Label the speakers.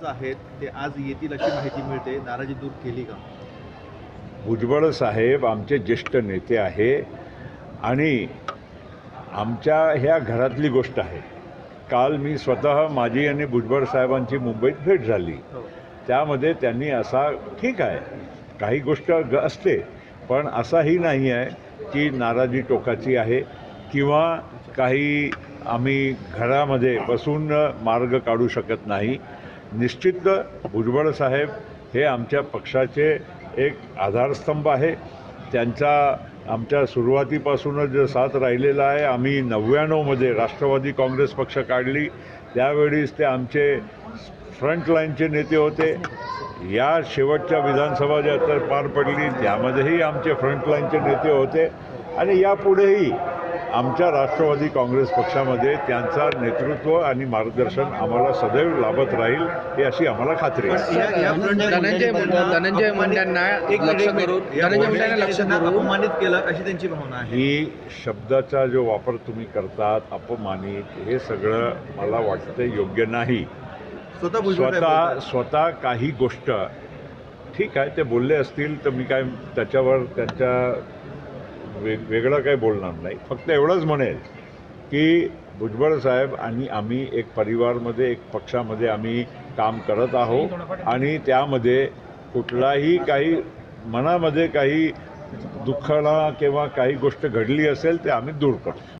Speaker 1: आहेत ते आज येतील अशी माहिती मिळते. नाराजी दूर केली का?
Speaker 2: भुजबळ साहेब आमचे ज्येष्ठ नेते आहे आणि आमच्या ह्या घरातली गोष्ट आहे. काल मी स्वतः माझी आणि भुजबळ साहेबांची मुंबईत भेट झाली. त्यामध्ये त्यांनी असा ठीक आहे काही गोष्ट असते, पण असाही नाही आहे की नाराजी टोकाची आहे किंवा काही आम्ही घरामध्ये बसून मार्ग काढू शकत नाही. निश्चित भुजबळ साहेब हे आमच्या पक्षाचे एक आधारस्तंभ आहे. त्यांचा आमच्या सुरुवातीपासूनच साथ राहिलेला आहे. आम्ही 99मध्ये राष्ट्रवादी काँग्रेस पक्ष काढली, त्यावेळीच ते आमचे फ्रंटलाईनचे नेते होते. या शेवटच्या विधानसभा ज्या तर पार पडली त्यामध्येही आमचे फ्रंटलाईनचे नेते होते आणि यापुढेही आमच्या राष्ट्रवादी काँग्रेस पक्षामध्ये त्यांचा नेतृत्व आणि मार्गदर्शन आम्हाला सदैव लाभत राहील ही अशी आम्हाला खात्री आहे.
Speaker 3: धनंजय मुंडेंना लक्ष करून
Speaker 1: अपमानित केलं अशी त्यांची भावना आहे.
Speaker 2: ही शब्दाचा जो वापर तुम्ही करतात अपमानित, हे सगळं मला वाटतं योग्य नाही. स्वतः काही गोष्ट ठीक आहे ते बोलले असतील तर मी काय त्याच्यावर त्यांच्या वेगळं काही बोलणार नाही. फक्त एवढंच म्हणेल की भुजबळ साहेब आणि आम्ही एक परिवारमध्ये एक पक्षामध्ये आम्ही काम करत आहोत आणि त्यामध्ये कुठलाही काही मनामध्ये काही दुःखला किंवा काही गोष्ट घडली असेल ते आम्ही दूर करतो.